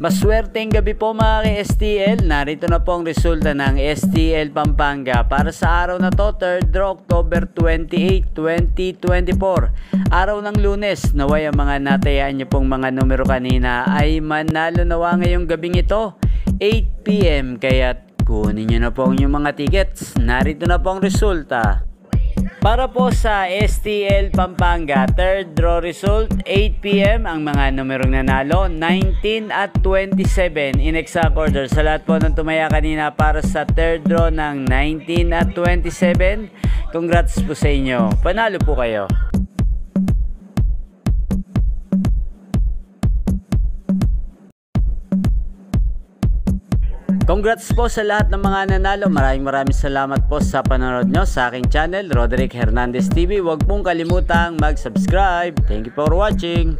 Maswerteng gabi po mga ka-STL. Narito na po ang resulta ng STL Pampanga para sa araw na to, 3rd October 28, 2024. Araw ng Lunes. Naway ang mga natayaan nyo pong mga numero kanina ay manalo nawa ngayong gabing ito, 8 PM. Kaya kunin nyo na po ang inyong mga tickets. Narito na po ang resulta. Para po sa STL Pampanga, 3rd draw result, 8 PM ang mga numerong nanalo, 19 at 27 in exact order. Sa lahat po ng tumaya kanina para sa 3rd draw ng 19 at 27, congrats po sa inyo. Panalo po kayo. Congrats po sa lahat ng mga nanalo. Maraming salamat po sa panonood nyo sa aking channel, Roderick Hernandez TV. Huwag pong kalimutang mag-subscribe. Thank you for watching.